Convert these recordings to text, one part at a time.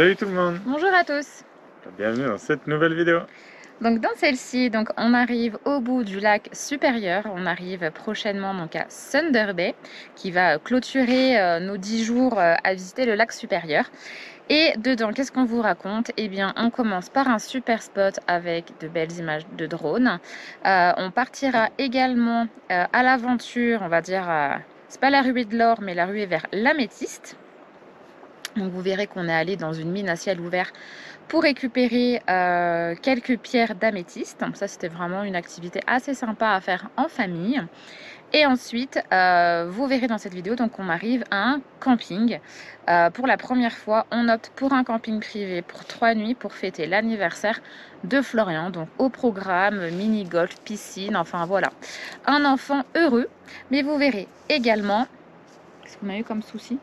Salut tout le monde, Bonjour à tous. bienvenue dans cette nouvelle vidéo. Donc dans celle-ci, on arrive au bout du lac supérieur. On arrive prochainement donc à Thunder Bay, qui va clôturer nos 10 jours à visiter le lac supérieur. Et dedans, qu'est-ce qu'on vous raconte? Eh bien, on commence par un super spot avec de belles images de drone. On partira également à l'aventure, on va dire, c'est pas la ruée de l'or, mais la ruée vers l'améthyste. Donc vous verrez qu'on est allé dans une mine à ciel ouvert pour récupérer quelques pierres d'améthyste. Ça, c'était vraiment une activité assez sympa à faire en famille. Et ensuite, vous verrez dans cette vidéo, donc on arrive à un camping. Pour la première fois, on opte pour un camping privé pour 3 nuits pour fêter l'anniversaire de Florian. Donc au programme, mini-golf, piscine, enfin voilà. Un enfant heureux. Mais vous verrez également... Qu'est-ce qu'on a eu comme souci?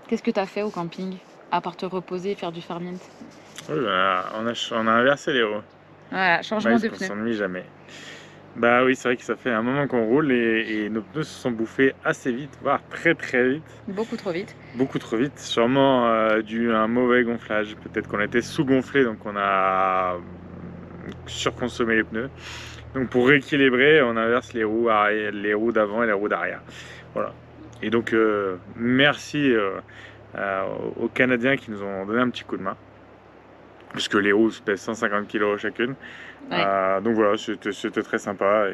Qu'est-ce que tu as fait au camping, à part te reposer et faire du farmint? Oui, bah, on a inversé les roues. Voilà, changement de On pneus. s'ennuie jamais. Bah oui, c'est vrai que ça fait un moment qu'on roule et nos pneus se sont bouffés assez vite, voire très vite. Beaucoup trop vite. Beaucoup trop vite, sûrement dû à un mauvais gonflage. Peut-être qu'on était sous-gonflé, donc on a surconsommé les pneus. Donc pour rééquilibrer, on inverse les roues d'avant et les roues d'arrière. Voilà. Et donc merci aux Canadiens qui nous ont donné un petit coup de main, puisque les roues pèsent 150 kg chacune. Ouais. Donc voilà, c'était très sympa.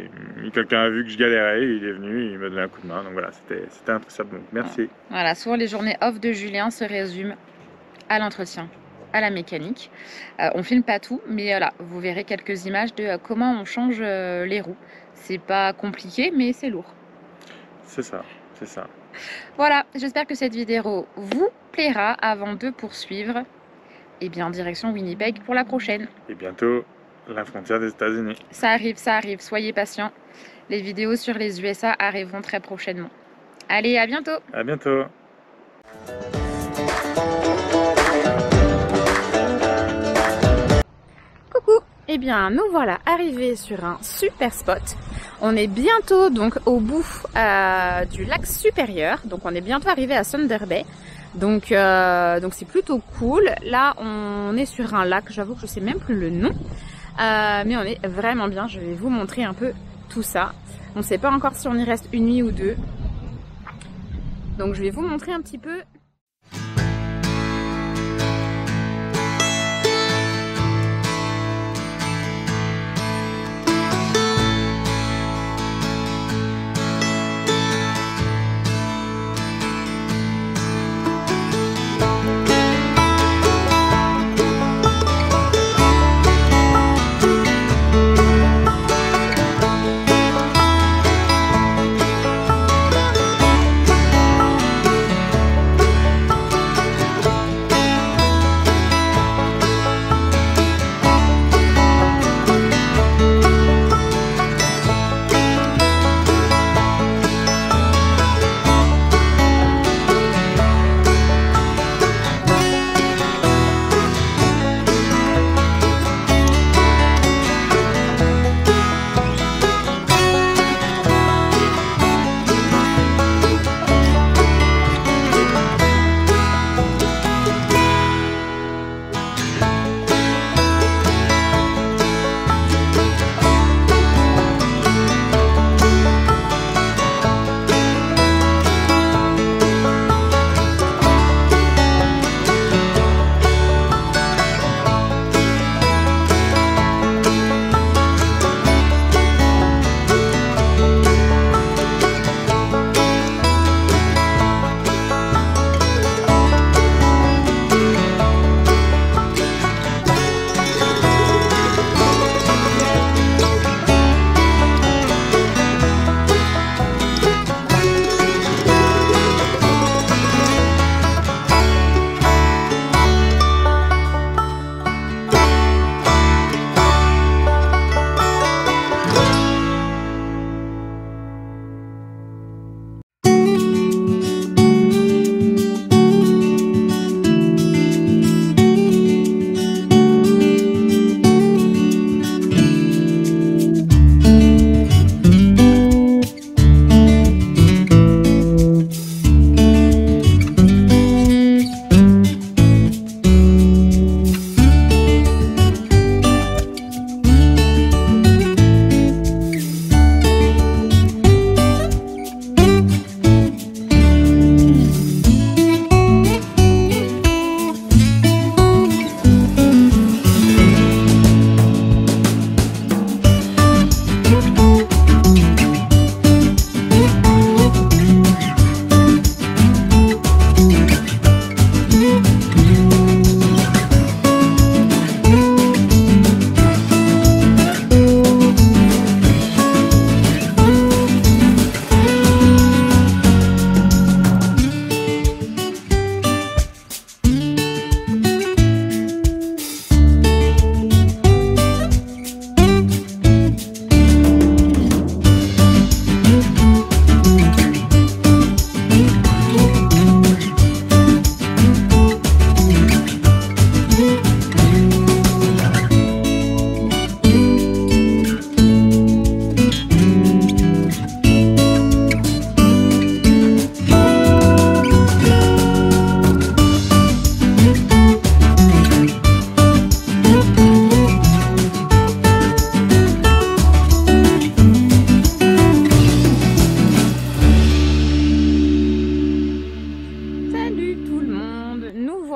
Quelqu'un a vu que je galérais, il est venu, il m'a donné un coup de main. Donc voilà, c'était appréciable. Donc merci. Voilà, souvent les journées off de Julien se résument à l'entretien, à la mécanique. On filme pas tout, mais voilà, vous verrez quelques images de comment on change les roues. C'est pas compliqué, mais c'est lourd. C'est ça, c'est ça. Voilà, j'espère que cette vidéo vous plaira. Avant de poursuivre, et bien direction Winnipeg pour la prochaine. Et bientôt la frontière des États-Unis. Ça arrive, soyez patients. Les vidéos sur les USA arriveront très prochainement. Allez, à bientôt. À bientôt. Coucou. Eh bien, nous voilà arrivés sur un super spot. On est bientôt donc au bout du lac supérieur. Donc on est bientôt arrivé à Thunder Bay. Donc c'est plutôt cool. Là, on est sur un lac. J'avoue que je sais même plus le nom. Mais on est vraiment bien. Je vais vous montrer un peu tout ça. On ne sait pas encore si on y reste une nuit ou deux. Donc je vais vous montrer un petit peu.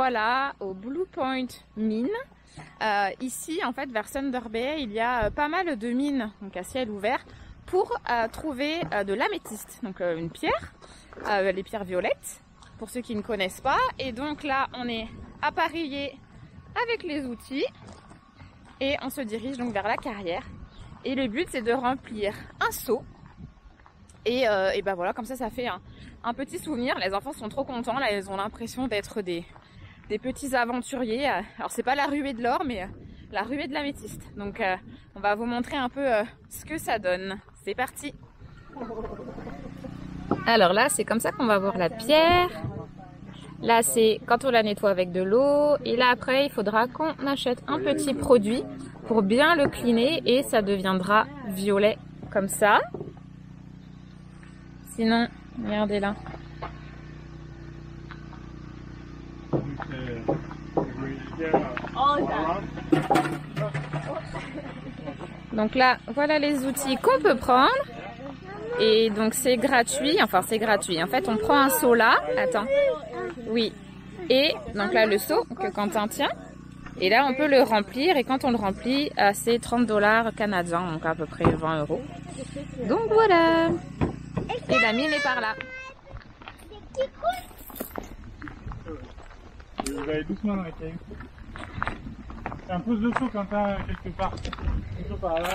revoilà au Blue Point Mine. Ici, en fait, vers Thunder Bay, il y a pas mal de mines, donc à ciel ouvert, pour trouver de l'améthyste, donc une pierre, les pierres violettes, pour ceux qui ne connaissent pas. Et donc là, on est appareillé avec les outils et on se dirige donc vers la carrière. Et le but, c'est de remplir un seau. Et ben voilà, comme ça fait un petit souvenir. Les enfants sont trop contents, là, ils ont l'impression d'être des petits aventuriers. Alors c'est pas la ruée de l'or, mais la ruée de l'améthyste. Donc on va vous montrer un peu ce que ça donne. C'est parti. Alors là, c'est comme ça qu'on va voir la pierre. Là, c'est quand on la nettoie avec de l'eau. Et là, après, il faudra qu'on achète un petit produit pour bien le cleaner et ça deviendra violet comme ça. Sinon, regardez là. Donc là, voilà les outils qu'on peut prendre. Et donc c'est gratuit, enfin c'est gratuit. En fait, on prend un seau là. Attends. Oui. Et donc là, le seau que Quentin tient. Et là, on peut le remplir. Et quand on le remplit, c'est 30 $ canadiens, donc à peu près 20 €. Donc voilà. Et la mine est par là. Vous allez doucement dans la caillou. Un pouce de seau quand t'as quelque part. Plutôt par là.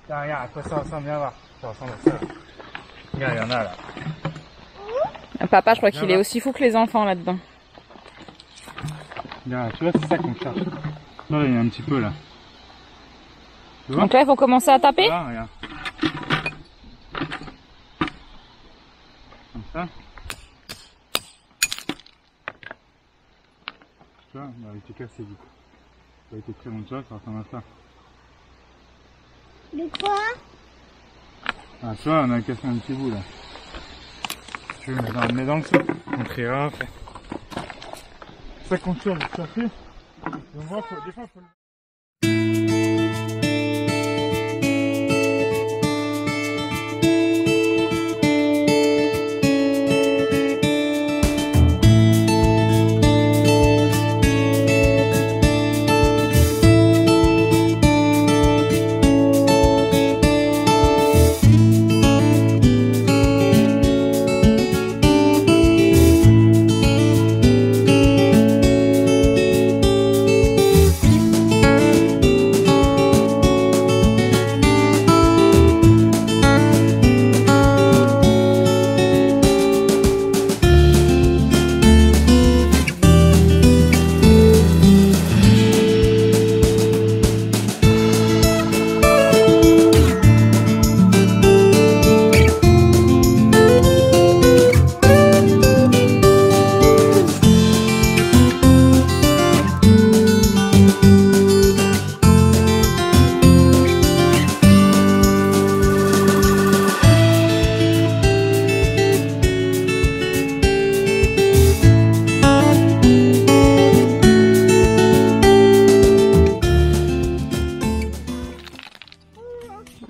Tiens, regarde, à quoi ça ressemble, viens voir. Ça ressemble à ça. Regarde, il y en a là. Papa, je crois qu'il est aussi fou que les enfants là-dedans. Regarde, tu vois, c'est ça qu'on cherche. Là, il y a un petit peu là. Tu vois? Donc là, il faut commencer à taper. Là, regarde. Comme ça. Tu vois, il a été cassé vite. Ça a été très long, tu vois, ça ressemble à ça. De quoi? Ah, tu vois, on a cassé un petit bout là. Tu veux, mets dans le seau. On triera après. C'est ça qu'on cherche, vous cherchez. Donc, moi, des fois, faut le...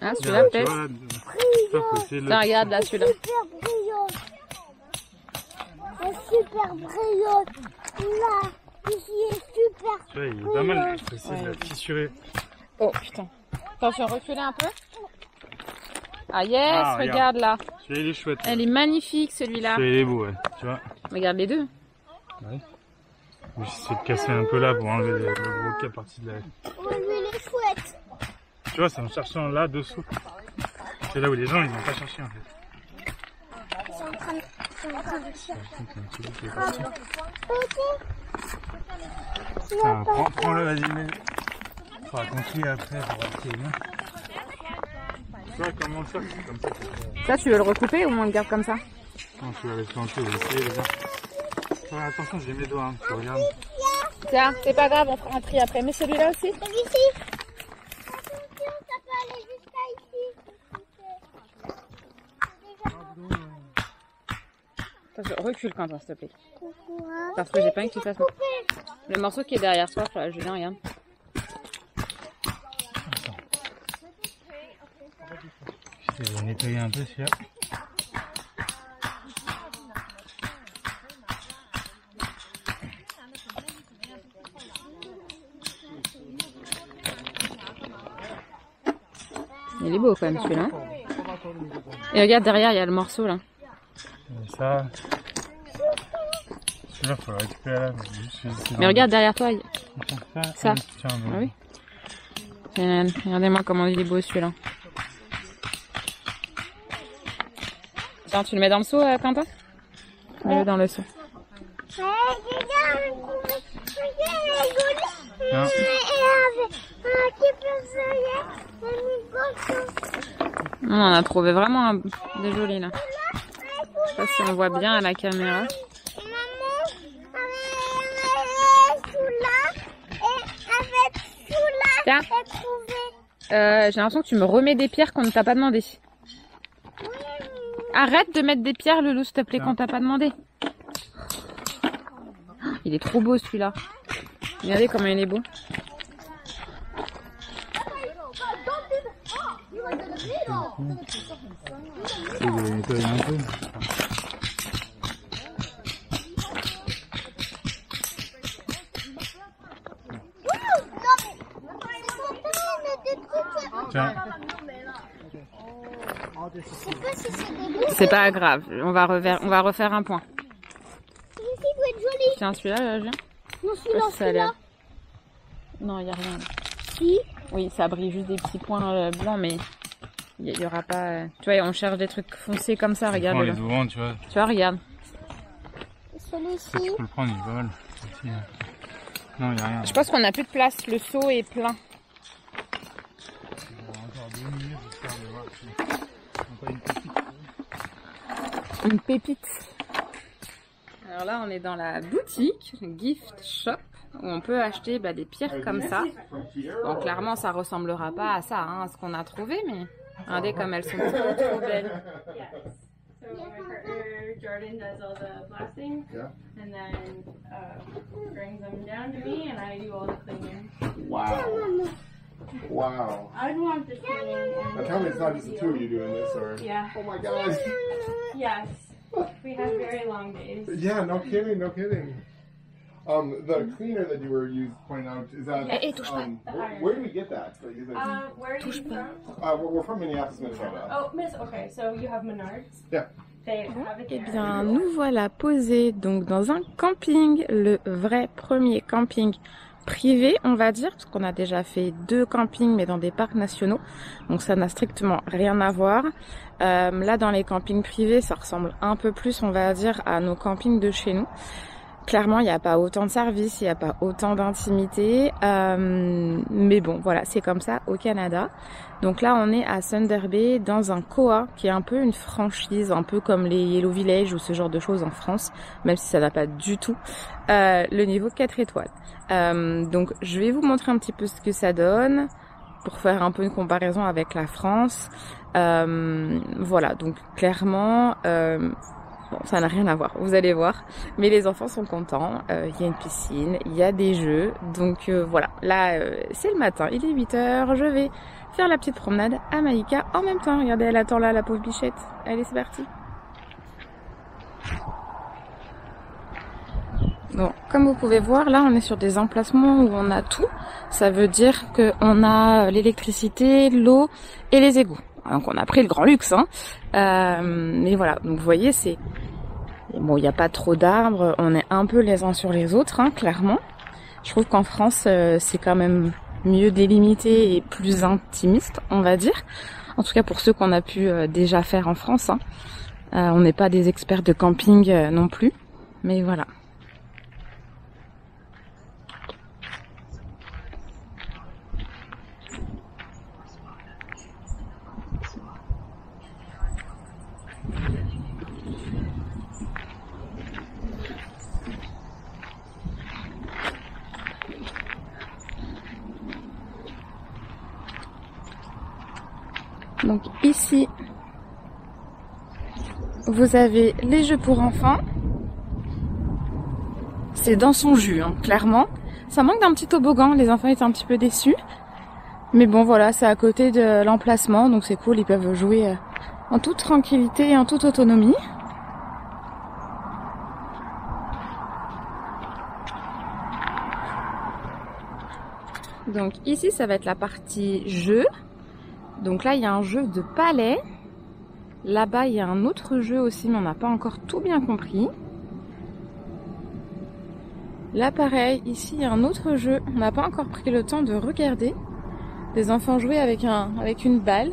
Ah, celui-là peut-être. Tiens, regarde là, celui-là. Super brillante. Là, ici est super. Tu vois, il est pas mal. Il faut essayer de la fissurer. Oh putain. Attention, reculez un peu. Ah yes, regarde là. Celui-là, il est chouette. Elle est magnifique celui-là. Celui-là, il est beau, ouais. Tu vois. Regarde les deux. Ouais. J'essaie de casser un peu là pour enlever le gros qui est parti de la... Oui, il est chouette. Tu vois, c'est en cherchant là dessous. C'est là où les gens ils n'ont pas cherché en fait. C'est en train de chercher. Prends-le, vas-y, mais... Il faudra continuer après pour voir si c'est bien. Tu vois comment ça, c'est comme ça. Ça, tu veux le recouper ou on le garde comme ça? Non, je vais aller planter, on va essayer les gars. Ouais, attention, j'ai mes doigts, hein, tu regardes. Tiens, c'est pas grave, on fera un tri après. Mais celui-là aussi. Ici. Attention, ça peut aller jusqu'à ici. Attention, recule quand on s'il te plaît. Parce que j'ai pas envie que tu fasses le morceau qui est derrière toi, Julien, regarde. Je vais nettoyer un peu celui-là. Il est beau quand même celui-là. Et regarde derrière, il y a le morceau là. Et ça. Celui-là, faut le récupérer là. Mais regarde derrière toi. Ça. Tiens, bon. Ah oui. Regardez-moi comment il est beau celui-là. Tiens, tu le mets dans le seau, Quentin? Mets-le dans le seau. On en a trouvé vraiment des jolis là. Je sais pas si on voit bien à la caméra. Tiens. J'ai l'impression que tu me remets des pierres qu'on ne t'a pas demandé. Arrête de mettre des pierres, Loulou, s'il te plaît, qu'on t'a pas demandé. Il est trop beau celui-là. Regardez comment il est beau. Je vais nettoyer un peu. Tiens. C'est pas grave, on va refaire un point. Tiens, celui-là, Julien. Non, celui-là. Non, il n'y a rien. Si. Oui, ça brille juste des petits points blancs, mais il y aura pas... Tu vois, on cherche des trucs foncés comme ça, regarde. Les ouvrants, tu vois. Tu vois, regarde. Celui-ci. Tu peux le prendre, il est pas mal. Ici, non, il n'y a rien. Je pense qu'on n'a plus de place, le seau est plein. Encore 2 minutes, j'espère de voir si on a pas une pépite. Une pépite. Alors là, on est dans la boutique Gift Shop où on peut acheter des pierres comme ça. Bon, clairement, ça ressemblera pas à ça, hein, à ce qu'on a trouvé, mais regardez comme elles sont trop belles. So my partner Jordan does all the blasting, and then brings them down to me, and I do all the cleaning. Wow. Wow. I want the cleaning. Now tell me it's not just the two of you doing this, or... Yeah. Oh my gosh. Yes. We have very long days. Yeah, no kidding, no kidding. The cleaner that you were pointing out, is that... where do we get that? Where are you from? We're from Minneapolis, Minnesota. Oh, okay, so you have Menards? Yeah. They have it Eh there. bien, nous voilà posés donc dans un camping, le vrai premier camping privé, on va dire, parce qu'on a déjà fait 2 campings, mais dans des parcs nationaux, donc ça n'a strictement rien à voir. Là, dans les campings privés, ça ressemble un peu plus, on va dire, à nos campings de chez nous. Clairement, il n'y a pas autant de services, il n'y a pas autant d'intimité, mais bon, voilà, c'est comme ça au Canada. Donc là, on est à Thunder Bay dans un Koa, qui est un peu une franchise, un peu comme les Yellow Village ou ce genre de choses en France, même si ça n'a pas du tout le niveau 4 étoiles. Donc, je vais vous montrer un petit peu ce que ça donne pour faire un peu une comparaison avec la France. Voilà, donc clairement... bon, ça n'a rien à voir, vous allez voir. Mais les enfants sont contents, il y a une piscine, il y a des jeux. Donc voilà, là c'est le matin, il est 8h, je vais faire la petite promenade à Maïka en même temps. Regardez, elle attend là, la pauvre bichette. Allez, c'est parti. Bon, comme vous pouvez voir, là on est sur des emplacements où on a tout. Ça veut dire qu'on a l'électricité, l'eau et les égouts. Donc on a pris le grand luxe, hein. Mais voilà, donc vous voyez, c'est bon, il n'y a pas trop d'arbres, on est un peu les uns sur les autres, hein, clairement. Je trouve qu'en France, c'est quand même mieux délimité et plus intimiste, on va dire. En tout cas pour ceux qu'on a pu déjà faire en France, hein. On n'est pas des experts de camping non plus, mais voilà. Donc ici, vous avez les jeux pour enfants. C'est dans son jus, hein, clairement. Ça manque d'un petit toboggan, les enfants étaient un petit peu déçus. Mais bon voilà, c'est à côté de l'emplacement, donc c'est cool, ils peuvent jouer en toute tranquillité et en toute autonomie. Donc ici ça va être la partie jeu. Donc là il y a un jeu de palais. Là-bas il y a un autre jeu aussi mais on n'a pas encore tout bien compris. Là pareil, ici il y a un autre jeu. On n'a pas encore pris le temps de regarder. Des enfants jouer avec une balle.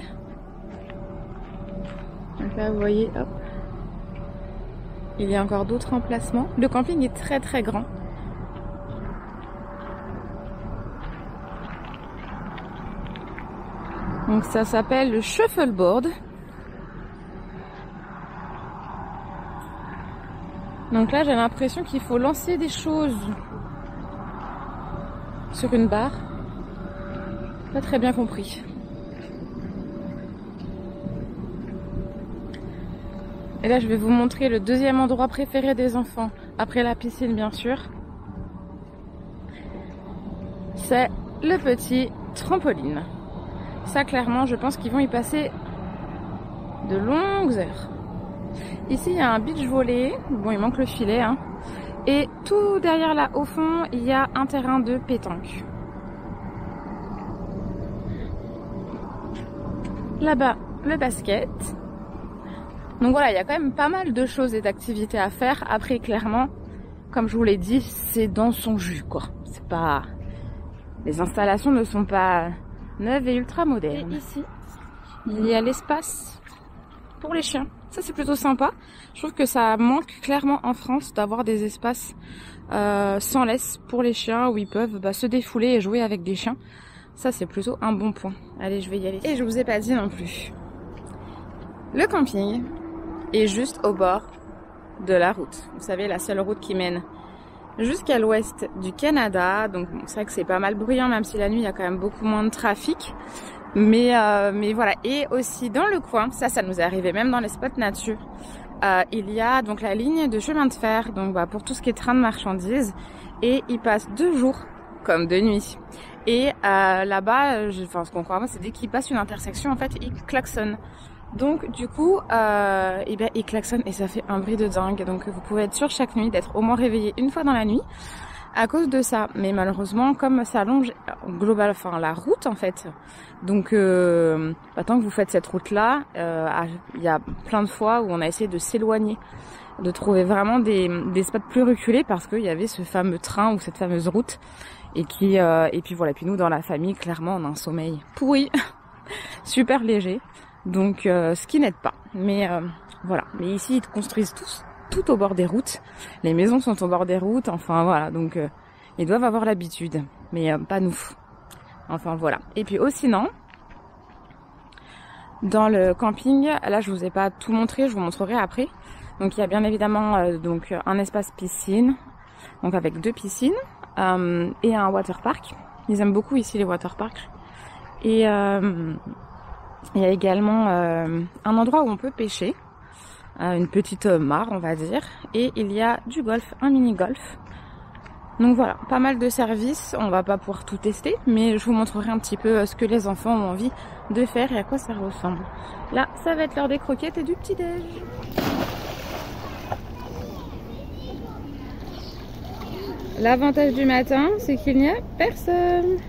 Donc là vous voyez, hop. Il y a encore d'autres emplacements. Le camping est très très grand. Donc ça s'appelle le shuffleboard. Donc là j'ai l'impression qu'il faut lancer des choses sur une barre. Pas très bien compris. Et là je vais vous montrer le deuxième endroit préféré des enfants, après la piscine bien sûr. C'est le petit trampoline. Ça clairement je pense qu'ils vont y passer de longues heures. Ici il y a un beach volley, bon il manque le filet hein. Et tout derrière là au fond il y a un terrain de pétanque. Là-bas le basket. Donc voilà, il y a quand même pas mal de choses et d'activités à faire. Après clairement, comme je vous l'ai dit, c'est dans son jus quoi. C'est pas... Les installations ne sont pas neuves et ultra modernes. Et ici, il y a l'espace pour les chiens. Ça c'est plutôt sympa. Je trouve que ça manque clairement en France d'avoir des espaces sans laisse pour les chiens où ils peuvent se défouler et jouer avec des chiens. Ça c'est plutôt un bon point. Allez, je vais y aller. Et je vous ai pas dit non plus. Le camping est juste au bord de la route. Vous savez, la seule route qui mène jusqu'à l'ouest du Canada. Donc bon, c'est vrai que c'est pas mal bruyant, même si la nuit il y a quand même beaucoup moins de trafic. Mais voilà. Et aussi dans le coin, ça nous est arrivé même dans les spots nature. Il y a donc la ligne de chemin de fer, donc pour tout ce qui est train de marchandises. Et il passe 2 jours comme de nuit. Et là-bas, ce qu'on croit, c'est dès qu'il passe une intersection, en fait, il klaxonne. Donc du coup, il klaxonne et ça fait un bruit de dingue. Donc vous pouvez être sûr chaque nuit d'être au moins réveillé une fois dans la nuit à cause de ça. Mais malheureusement, comme ça allonge la route en fait. Donc tant que vous faites cette route-là, il y a plein de fois où on a essayé de s'éloigner, de trouver vraiment des spots plus reculés parce qu'il y avait ce fameux train ou cette fameuse route et puis voilà. Et puis nous dans la famille, clairement, on a un sommeil pourri, super léger. Donc ce qui n'aide pas, mais voilà. Mais ici ils construisent tout au bord des routes. Les maisons sont au bord des routes, enfin voilà. Donc ils doivent avoir l'habitude, mais pas nous. Enfin voilà. Et puis aussi non, dans le camping, là je vous ai pas tout montré, je vous montrerai après. Donc il y a bien évidemment un espace piscine, donc avec 2 piscines et un waterpark. Ils aiment beaucoup ici les waterparks. Et il y a également un endroit où on peut pêcher, une petite mare on va dire, et il y a du golf, un mini-golf. Donc voilà, pas mal de services, on va pas pouvoir tout tester, mais je vous montrerai un petit peu ce que les enfants ont envie de faire et à quoi ça ressemble. Là, ça va être l'heure des croquettes et du petit-déj. L'avantage du matin, c'est qu'il n'y a personne.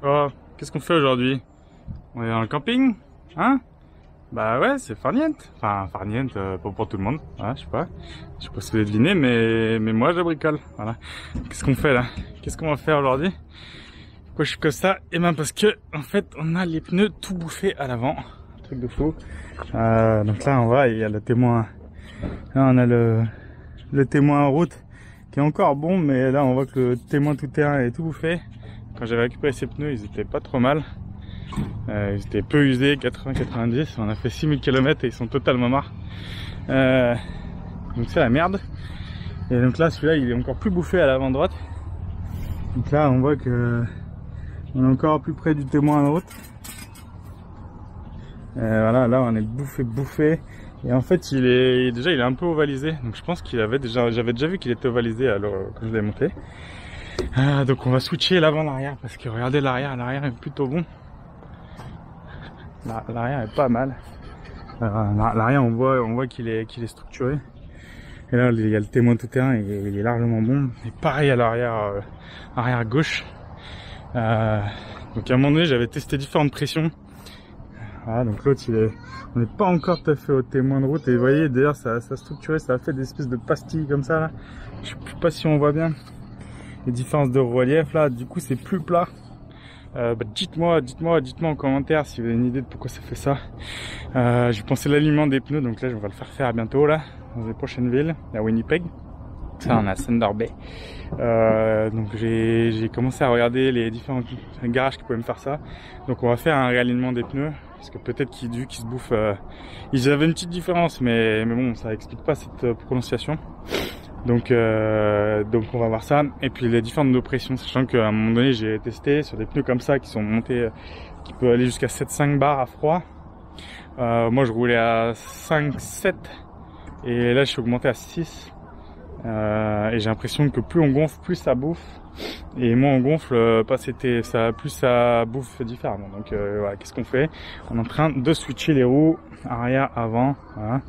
Oh, qu'est-ce qu'on fait aujourd'hui? On est dans le camping? Hein? Bah ouais, c'est farniente. Enfin, farniente, pas pour tout le monde. Voilà, je sais pas si vous avez deviné, mais moi, je bricole. Voilà. Qu'est-ce qu'on fait là? Qu'est-ce qu'on va faire aujourd'hui? Pourquoi je suis comme ça? Eh ben parce que, en fait, on a les pneus tout bouffés à l'avant. Truc de fou. Donc là, on voit, il y a le témoin. Là, on a le témoin en route qui est encore bon, mais là, on voit que le témoin tout terrain est tout bouffé. Quand j'avais récupéré ces pneus, ils étaient pas trop mal. Ils étaient peu usés, 80-90, on a fait 6000 km et ils sont totalement marre. Donc c'est la merde. Et donc là celui-là il est encore plus bouffé à l'avant droite. Donc là on voit que on est encore plus près du témoin en route. Voilà, là on est bouffé. Et en fait il est un peu ovalisé. Donc je pense j'avais déjà vu qu'il était ovalisé alors quand je l'ai monté. Donc on va switcher l'avant l'arrière parce que regardez l'arrière est plutôt bon. L'arrière est pas mal. L'arrière on voit qu'il est structuré. Et là il y a le témoin tout terrain, il est largement bon. Et pareil à l'arrière arrière gauche. Donc à un moment donné j'avais testé différentes pressions. Voilà, donc l'autre on n'est pas encore tout à fait au témoin de route. Et vous voyez d'ailleurs ça a structuré, ça a fait des espèces de pastilles comme ça là. Je sais pas si on voit bien les différences de relief là. Du coup c'est plus plat. Dites-moi en commentaire si vous avez une idée de pourquoi ça fait ça. J'ai pensé l'aliment des pneus, donc là je vais le faire bientôt là, dans les prochaines villes, à Winnipeg. Ça on a Thunder Bay. Donc j'ai commencé à regarder les différents garages qui pouvaient me faire ça. Donc on va faire un réalignement des pneus, parce que peut-être qu'ils se bouffent. Ils avaient une petite différence, mais bon ça explique pas cette prononciation. Donc on va voir ça. Et puis les différentes pressions, sachant qu'à un moment donné j'ai testé sur des pneus comme ça qui sont montés, qui peuvent aller jusqu'à 7-5 bars à froid. Moi je roulais à 5-7 et là je suis augmenté à 6. Et j'ai l'impression que plus on gonfle, plus ça bouffe. Et moins on gonfle, plus ça bouffe différemment. Donc voilà, qu'est-ce qu'on fait? On est en train de switcher les roues arrière, avant. Voilà.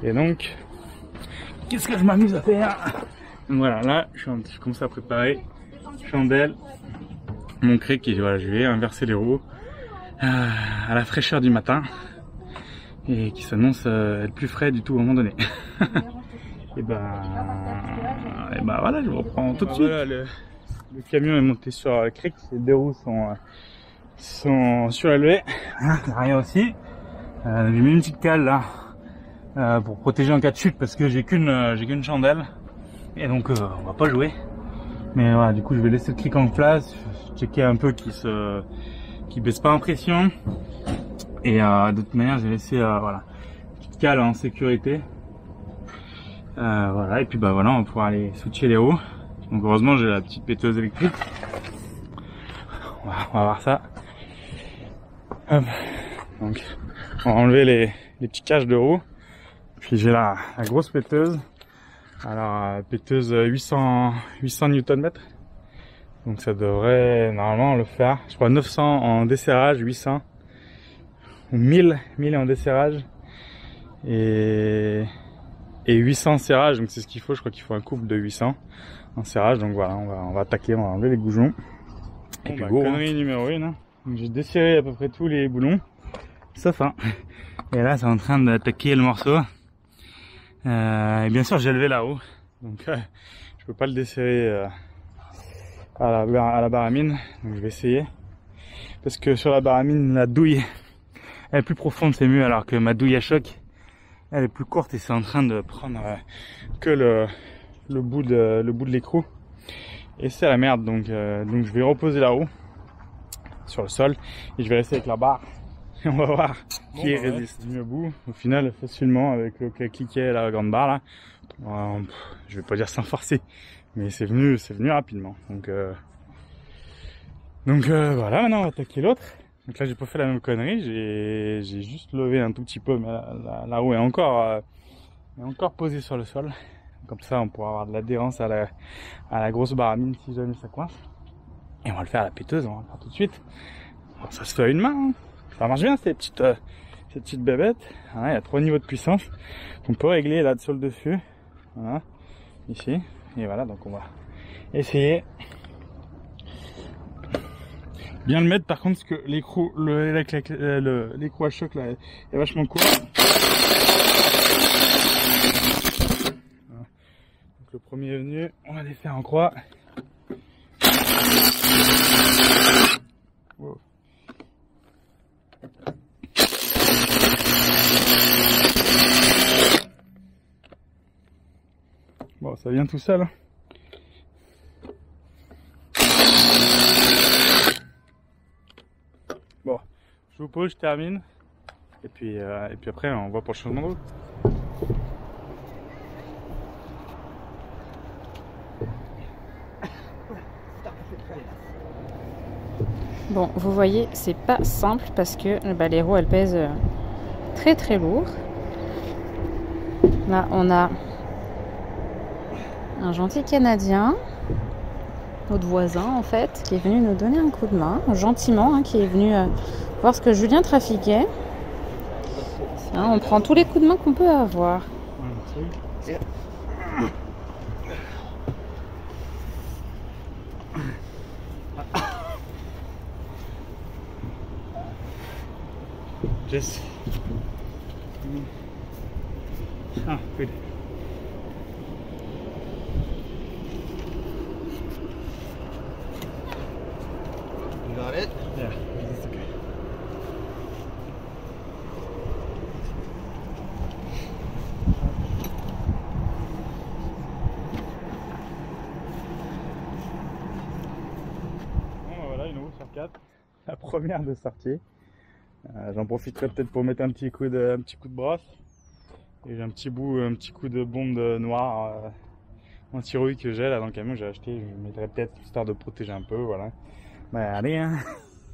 Et donc qu'est-ce que je m'amuse à faire? Voilà, là, je commence à préparer chandelle, mon cric, et voilà, je vais inverser les roues à la fraîcheur du matin et qui s'annonce être plus frais du tout à un moment donné. et ben voilà, je vous reprends tout de suite. Voilà, le camion est monté sur le cric, les deux roues sont surélevées, l'arrière aussi. J'ai mis une petite cale là. Pour protéger en cas de chute parce que j'ai qu'une chandelle et donc on va pas jouer, mais voilà, du coup je vais laisser le cric en place, checker un peu qu'il baisse pas en pression et de toute manière j'ai laissé voilà, petite cale en sécurité, voilà, et puis bah voilà, on va pouvoir aller switcher les roues. Donc heureusement j'ai la petite péteuse électrique. On va voir ça. Hop. Donc on va enlever les petits caches de roues. Puis j'ai la grosse péteuse, alors péteuse 800 Nm, donc ça devrait normalement le faire. Je crois 900 en desserrage, 800 ou 1000 en desserrage et 800 en serrage. Donc c'est ce qu'il faut. Je crois qu'il faut un couple de 800 en serrage. Donc voilà, on va attaquer, on va enlever les goujons. Et puis connerie numéro 1. Hein. J'ai desserré à peu près tous les boulons, sauf un. Et là c'est en train d'attaquer le morceau. Et bien sûr j'ai levé la roue, donc je peux pas le desserrer à la baramine, donc je vais essayer, parce que sur la baramine la douille elle est plus profonde, c'est mieux, alors que ma douille à choc elle est plus courte et c'est en train de prendre que le bout de l'écrou et c'est la merde. Donc je vais reposer la roue sur le sol et je vais rester avec la barre. On va voir qui résiste mieux au bout. Au final, facilement, avec le cliquet et la grande barre là. Je vais pas dire sans forcer, mais c'est venu rapidement. Donc voilà, maintenant on va attaquer l'autre. Donc là j'ai pas fait la même connerie, j'ai juste levé un tout petit peu, mais la roue est encore posée sur le sol. Comme ça on pourra avoir de l'adhérence à la grosse baramine si jamais ça coince. Et on va le faire à la péteuse, on va le faire tout de suite. Bon, ça se fait à une main, hein. Ça marche bien ces petites bébêtes. Voilà, il y a 3 niveaux de puissance qu'on peut régler là sur le dessus. Voilà, ici. Et voilà, donc on va essayer. Bien le mettre par contre, parce que l'écrou à choc là est vachement court. Voilà. Donc le premier est venu, on va les faire en croix. Wow. Bon, ça vient tout seul. Bon, je vous pose, je termine. Et puis après, on va pour le changement de route. Bon, vous voyez, c'est pas simple parce que bah, les roues elles pèsent très très lourd. Là, on a un gentil Canadien, notre voisin en fait, qui est venu nous donner un coup de main, gentiment, hein, qui est venu voir ce que Julien trafiquait. Hein, on prend tous les coups de main qu'on peut avoir. Jess. Ah, good. You got it? Yeah, it's okay. Bon, voilà une roue sur 4. La première de sortie. J'en profiterai peut-être pour mettre un petit coup de brosse. Et j'ai un petit coup de bombe noire anti-rouille que j'ai là dans le camion, j'ai acheté. Je le mettrai peut-être histoire de protéger un peu, voilà. Mais allez, hein,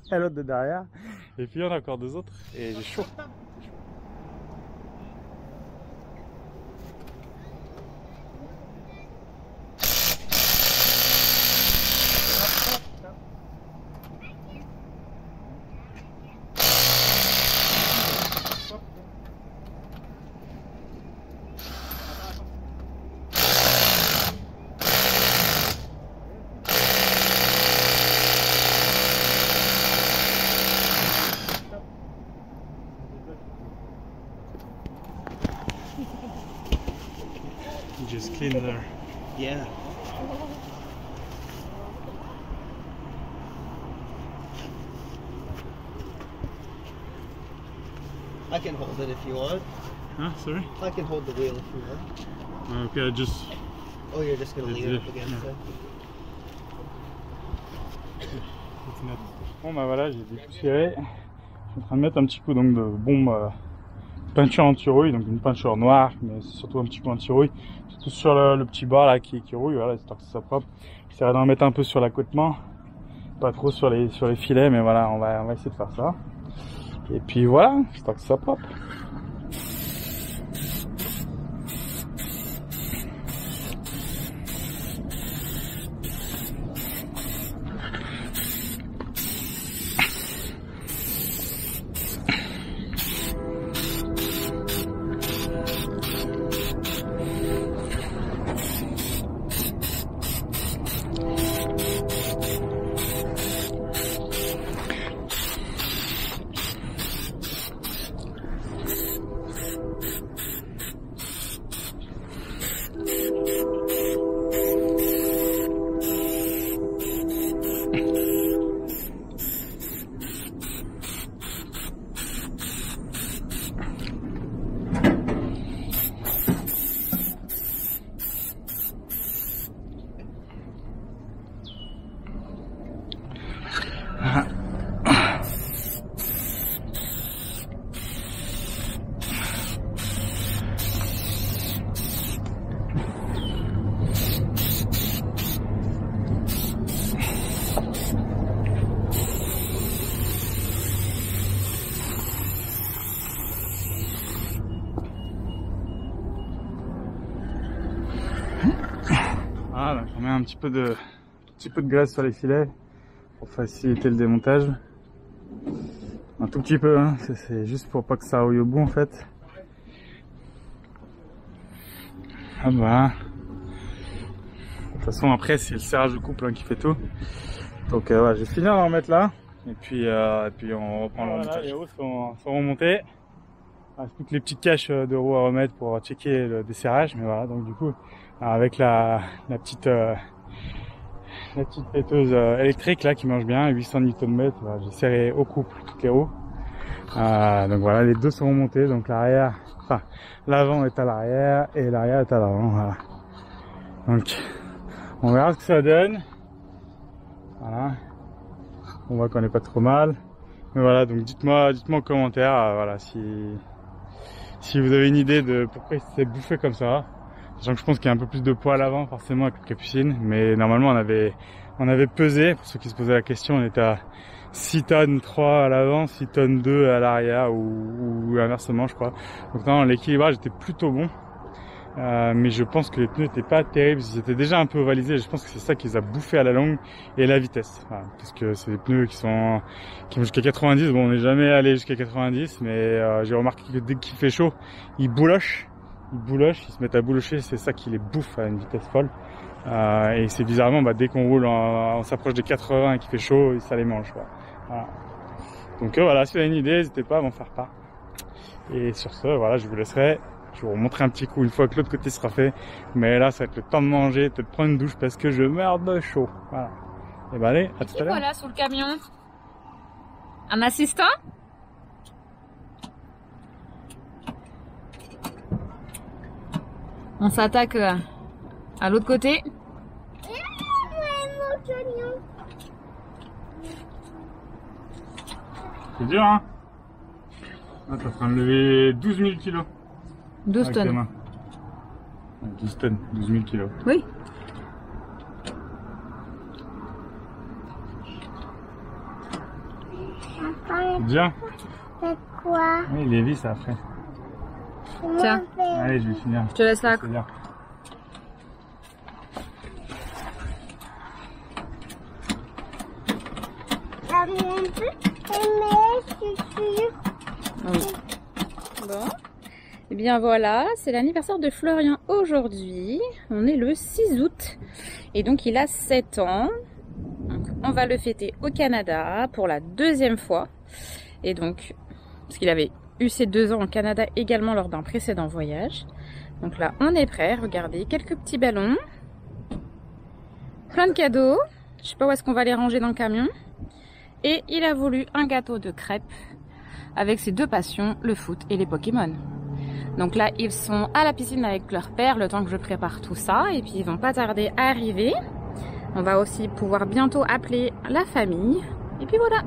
il y a l'autre de derrière. Et puis il y en a encore deux autres. Et j'ai chaud. Just clean there. Yeah. I can hold it if you want. Huh? Sorry? I can hold the wheel if you want. Okay, just... Oh, you're just gonna lean Yeah. up against Yeah. it? Bon bah voilà, j'ai dépoussiéré. Je suis en train de mettre un petit coup donc de bombe peinture anti-rouille, donc une peinture noire, mais c'est surtout un petit coup anti-rouille, surtout sur le petit bas là qui rouille, voilà, histoire que ça soit propre. J'essaierai d'en mettre un peu sur l'accotement, pas trop sur les filets, mais voilà, on va essayer de faire ça. Et puis voilà, histoire que ça soit propre. Voilà, donc on met un petit peu de graisse sur les filets pour faciliter le démontage. Un tout petit peu, hein, c'est juste pour pas que ça rouille au bout en fait. Ah bah. De toute façon après c'est le serrage de couple hein, qui fait tout. Donc ouais, je vais finir d'en remettre là. Et puis on reprend le remontage. Les roues sont remontées. Il reste plus que les petites caches de roues à remettre pour checker le desserrage. Mais voilà, donc du coup, avec la petite péteuse électrique là qui marche bien, 800 Nm, voilà, j'ai serré au couple toutes les roues. Donc voilà, les deux sont remontés, donc l'arrière, enfin l'avant est à l'arrière et l'arrière est à l'avant. Voilà. Donc on verra ce que ça donne. Voilà. On voit qu'on n'est pas trop mal. Mais voilà, donc dites-moi en commentaire, voilà, si vous avez une idée de pourquoi il s'est bouffé comme ça. Sachant que je pense qu'il y a un peu plus de poids à l'avant forcément avec la capucine, mais normalement on avait pesé, pour ceux qui se posaient la question, on était à 6 tonnes 3 à l'avant, 6 tonnes 2 à l'arrière ou inversement je crois. Donc non, l'équilibrage était plutôt bon. Mais je pense que les pneus n'étaient pas terribles, ils étaient déjà un peu ovalisés, je pense que c'est ça qui les a bouffés à la longue, et la vitesse. Voilà, parce que c'est des pneus qui vont jusqu'à 90, bon on n'est jamais allé jusqu'à 90, mais j'ai remarqué que dès qu'il fait chaud, ils boulochent, ils se mettent à boulocher, c'est ça qui les bouffe à une vitesse folle. Et c'est bizarrement, dès qu'on roule, on s'approche des 80 et qu'il fait chaud, ça les mange. Voilà. Donc voilà, si vous avez une idée, n'hésitez pas à m'en faire part. Et sur ce, voilà, je vous laisserai. Je vais vous montrer un petit coup une fois que l'autre côté sera fait. Mais là, ça va être le temps de manger, de prendre une douche parce que je meurs de chaud. Voilà. Et allez, à tout à l'heure. Voilà sur le camion. Un assistant? On s'attaque à l'autre côté. C'est dur, hein? Là, t'es en train de lever 12 000 kilos. 12 tonnes. 12 tonnes, 12 000 kilos. Oui. Bien. C'est quoi? Oui, les vis après. Tiens. Allez, je vais finir. Je te laisse là. Oui. Bon. Et bien voilà, c'est l'anniversaire de Florian aujourd'hui. On est le 6 août. Et donc il a 7 ans. Donc, on va le fêter au Canada pour la deuxième fois. Et donc, parce qu'il avait eu ses 2 ans au Canada également lors d'un précédent voyage. Donc là, on est prêt. Regardez, quelques petits ballons. Plein de cadeaux. Je sais pas où est-ce qu'on va les ranger dans le camion. Et il a voulu un gâteau de crêpes avec ses 2 passions, le foot et les Pokémon. Donc là, ils sont à la piscine avec leur père, le temps que je prépare tout ça. Et puis, ils vont pas tarder à arriver. On va aussi pouvoir bientôt appeler la famille. Et puis voilà.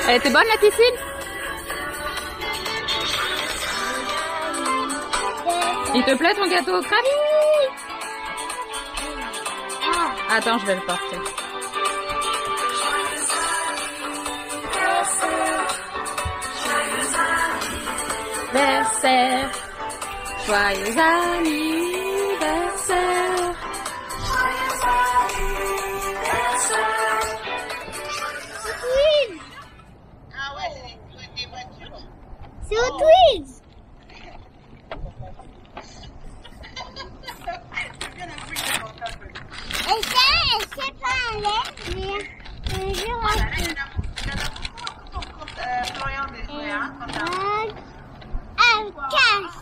Elle était bonne la piscine? Il te plaît ton gâteau au crabis? Attends, je vais le porter. Anniversaire, joyeux anniversaire. C'est au Twins. Et c'est pas un lait, mais un jour un casse.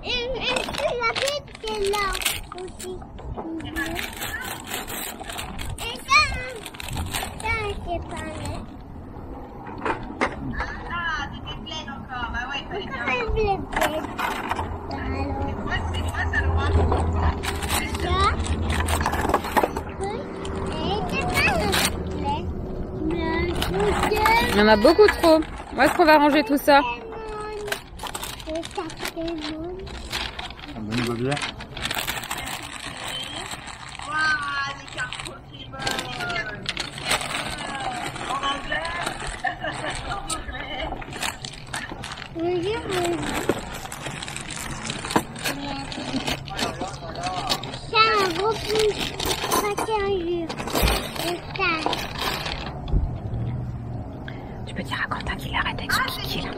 Et la bête qui est là aussi. Et ça c'est pas un lait. Ah, t'étais pleine encore. Bah ouais, fallait bien. Encore un blé. C'est quoi ça, Laura? C'est ça. Il y en a beaucoup trop. Où est-ce qu'on va ranger tout ça? Bonne babière. Waouh, des cartes Pokémon. C'est un gros pouce. Pas qu'un jure. C'est ça. Tu peux dire à Quentin qu'il arrête avec son kiki là.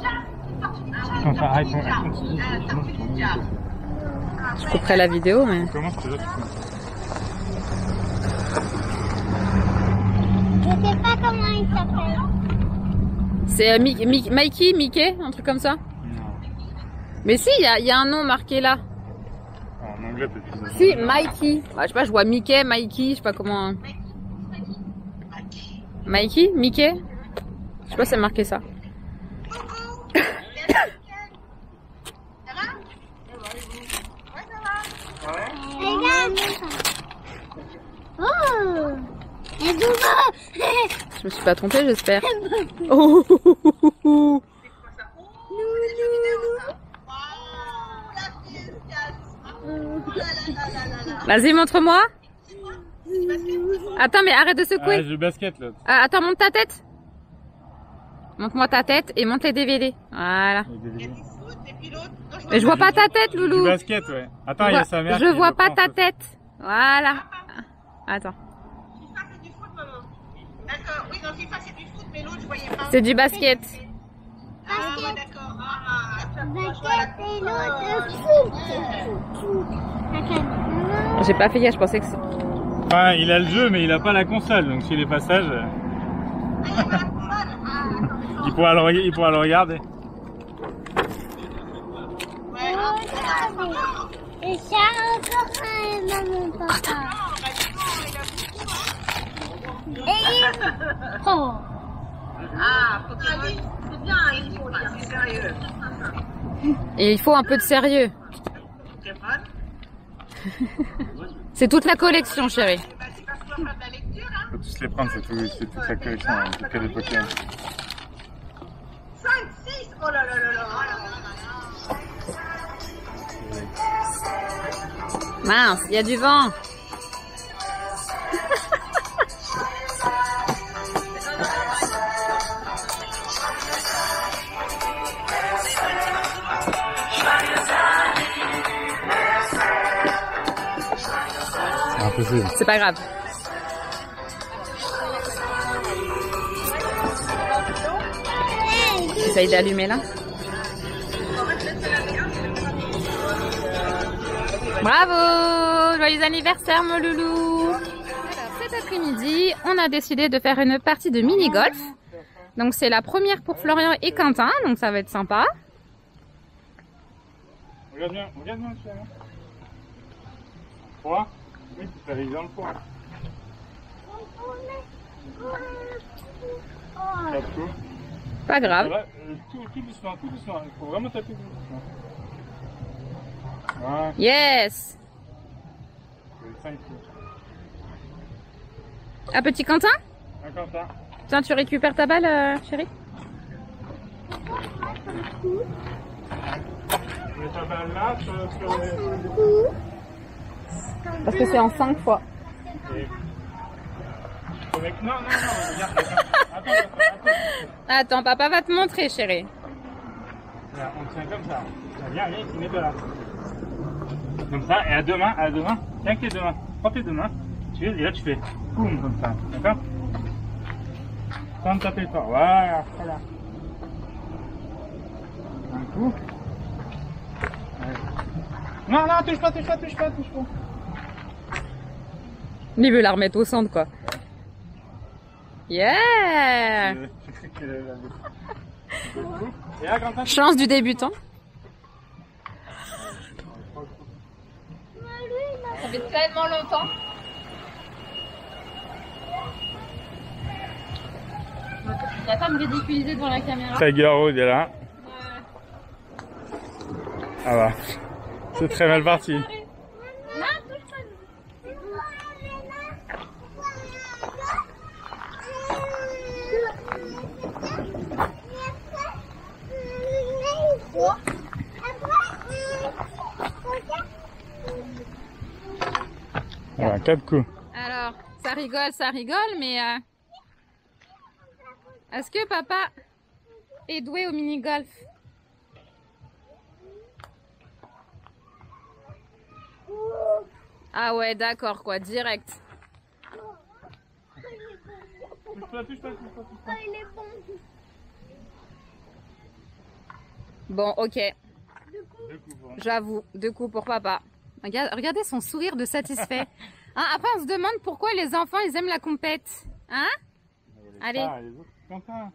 Quentin, arrête, on continue. Je couperai la vidéo, mais. Comment c'est là? Je sais pas comment il s'appelle. C'est Mikey, Mickey, un truc comme ça? Non. Mais si, il y a un nom marqué là. En anglais, peut-être. Si, Mikey. Bah, je sais pas, je vois Mickey, Mikey, je sais pas comment. Mikey? Mickey? Je sais pas si c'est marqué ça. Regarde. Oh. Et d'où Je me suis pas trompée, j'espère. Oh, oh, oh, oh, oh. Vas-y, montre-moi. Attends, mais arrête de secouer. Ah, j'ai le basket là. Ah, attends, monte ta tête. Montre-moi ta tête et monte les DVD. Voilà. Mais je vois pas ta tête, Loulou. Du basket, ouais. Attends, il y a sa mère. Je vois pas ta tête. Voilà. Attends. FIFA, c'est du foot, maman. D'accord, oui, dans FIFA, c'est du foot, mais l'autre, je voyais pas. C'est du basket. Ah, ouais, d'accord. basket et l'autre foot. J'ai pas fait gaffe, je pensais que c'est... Enfin, il a le jeu, mais il a pas la console, donc s'il est pas sage, il pourra le regarder. Et ça encore un maman papa. Oh. Ah, Pokémon, c'est bien, il faut dire, c'est sérieux. Et il faut un peu de sérieux. Pokémon. C'est toute la collection, chérie. Bah, c'est parce qu'on fait de la lecture, hein. Faut tous les prendre, c'est toute la collection, hein, c'est que des Pokémon. 5, 6, oh là là là là. Mince, il y a du vent. C'est impossible. C'est pas grave. Essaye d'allumer là. Bravo! Joyeux anniversaire, mon loulou! Alors, cet après-midi, on a décidé de faire une partie de mini-golf. Donc, c'est la première pour Florian et Quentin, donc ça va être sympa. Regarde bien, tu vois. Froid? Oui, tu arrives dans le froid. Pas de coup. Pas grave. Voilà, tout doucement, tout doucement. Il faut vraiment taper tout doucement. Voilà. Yes! Ah, petit Quentin? Un Quentin. Tiens, tu récupères ta balle, chérie? Tu mets ta balle là, sur les... Parce que c'est en 5 fois. Non, regarde. Attends. Attends, papa va te montrer, chérie. Là, on tient comme ça. Viens, tu mets de là. Comme ça, et à deux mains. Tiens avec tes deux mains. Prends tes deux mains. Et là, tu fais boum, comme ça. D'accord? Sans taper fort. Voilà. Un coup. Ouais. Non, touche pas. Il veut la remettre au centre, quoi. Yeah! Chance du débutant. Ça fait tellement longtemps. Il va pas me ridiculiser devant la caméra. Tiger Road est là. Ah bah, c'est très mal parti. Voilà, 4 coups. Alors, ça rigole, mais est-ce que papa est doué au mini-golf? Ah ouais, d'accord, quoi, direct. Touche pas. Ah, il est bon. Bon, ok. 2 coups. J'avoue, 2 coups pour papa. Regardez son sourire de satisfait. Hein, après, on se demande pourquoi les enfants, ils aiment la compète. Hein? Allez. Les autres, Quentin.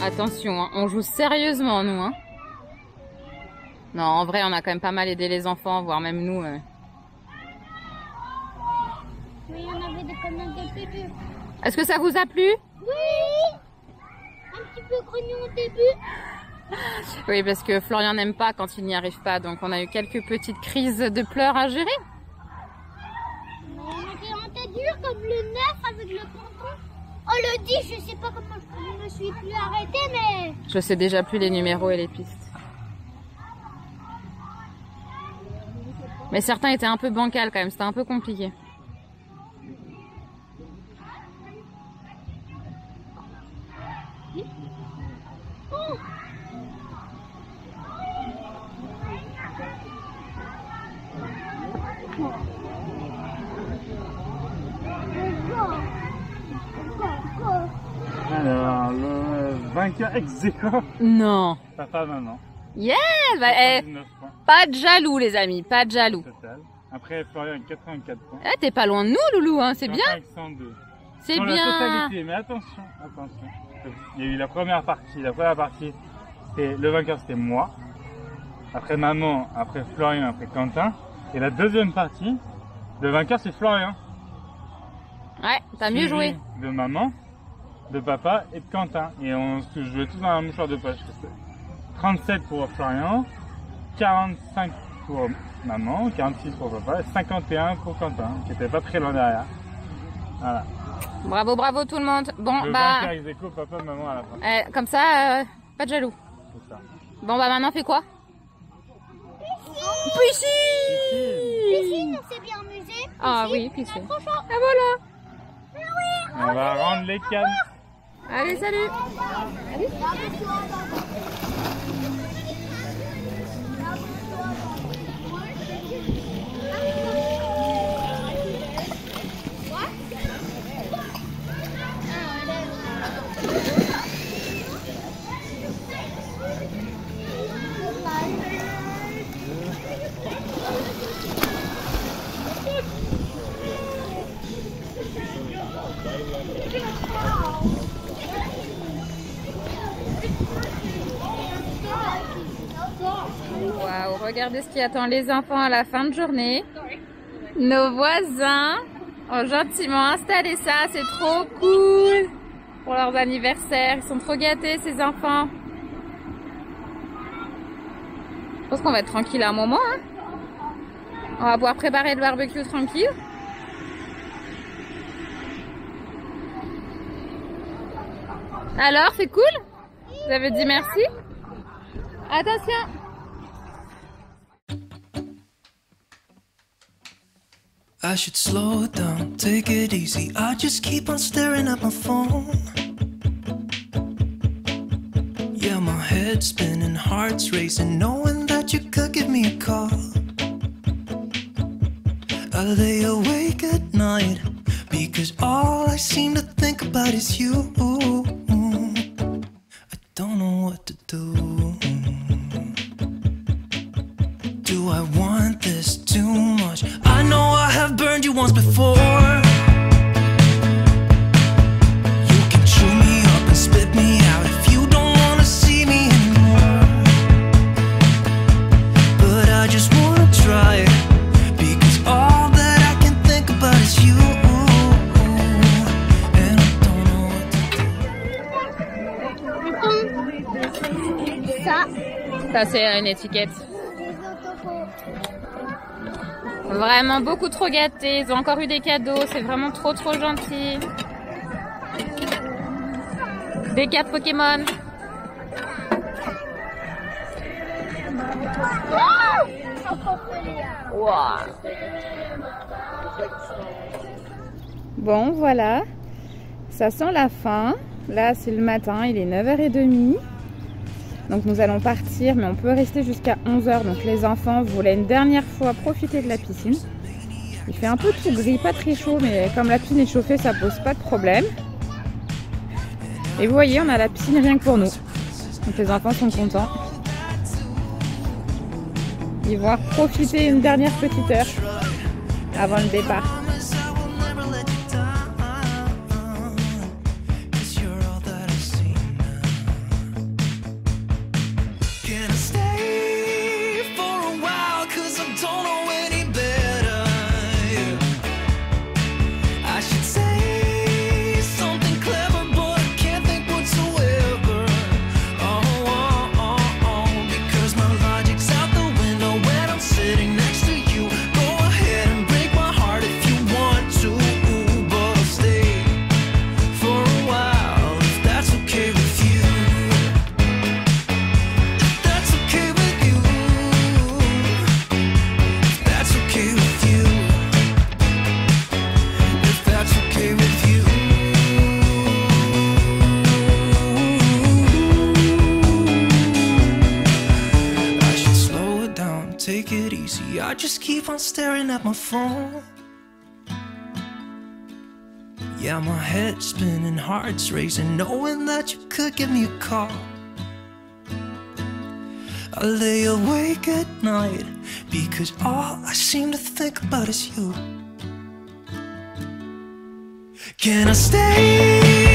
Attention, hein, on joue sérieusement, nous. Hein. Non, en vrai, on a quand même pas mal aidé les enfants, voire même nous. Mais il y en avait des commandes au début. Est-ce que ça vous a plu? Oui. Un petit peu grognon au début. Oui, parce que Florian n'aime pas quand il n'y arrive pas, donc on a eu quelques petites crises de pleurs à gérer. Mais il y en a qui ont été durs, comme le 9 avec le ponton. Oh, le 10, je sais pas comment je me suis plus arrêtée, mais... Je sais déjà plus les numéros et les pistes. Mais certains étaient un peu bancals quand même, c'était un peu compliqué. Oh. Alors, le vainqueur ex aequo, Non. papa, maman. Yeah, bah, 19 points pas de jaloux les amis, pas de jaloux. total. Après, Florian, 84 points. Eh, t'es pas loin de nous, Loulou, hein, c'est bien. Quentin avec 102. C'est Dans la bien. totalité, mais attention. Il y a eu la première partie. La première partie, le vainqueur, c'était moi. Après maman, après Florian, après Quentin. Et la deuxième partie, le vainqueur, c'est Florian. Ouais, t'as mieux Suivi joué. De maman, de papa et de Quentin. Et on se jouait tous dans un mouchoir de poche. 37 pour Florian, 45 pour maman, 46 pour papa, et 51 pour Quentin, qui était pas très loin derrière. Voilà. Bravo, bravo tout le monde. Bon, Le bah, vainqueur ex aequo, papa, maman à la fin. comme ça, pas de jaloux. C'est ça. Bon, bah maintenant, fais quoi? Piscine. Piscine, on s'est bien amusé. Ah oui, piscine. Trop chaud. Ah voilà. On va rendre les cannes. Allez, salut. Waouh, regardez ce qui attend les enfants à la fin de journée. Nos voisins ont gentiment installé ça, c'est trop cool pour leurs anniversaires. Ils sont trop gâtés ces enfants. Je pense qu'on va être tranquille à un moment. Hein. On va pouvoir préparer le barbecue tranquille. Alors, c'est cool? Vous avez dit merci? Attention! I should slow it down, take it easy. I just keep on staring at my phone. Yeah, my head's spinning, heart's racing, knowing that you could give me a call. I lay awake at night because all I seem to think about is you. I don't know what to do. Do I want this too much? I know I have burned you once before. You can chew me up and spit me out if you don't wanna see me anymore. But I just wanna try it because all that I can think about is you. And I don't know what to do. Ça, c'est une étiquette. Vraiment beaucoup trop gâtés, ils ont encore eu des cadeaux, c'est vraiment trop gentil. Des cartes Pokémon. Wow. Bon voilà, ça sent la fin. Là c'est le matin, il est 9h30. Donc nous allons partir, mais on peut rester jusqu'à 11h. Donc les enfants voulaient une dernière fois profiter de la piscine. Il fait un peu tout gris, pas très chaud, mais comme la piscine est chauffée, ça pose pas de problème. Et vous voyez, on a la piscine rien que pour nous. Donc les enfants sont contents. Ils vont profiter une dernière petite heure avant le départ. Take it easy, I just keep on staring at my phone. Yeah, my head's spinning, heart's racing, knowing that you could give me a call. I lay awake at night because all I seem to think about is you. Can I stay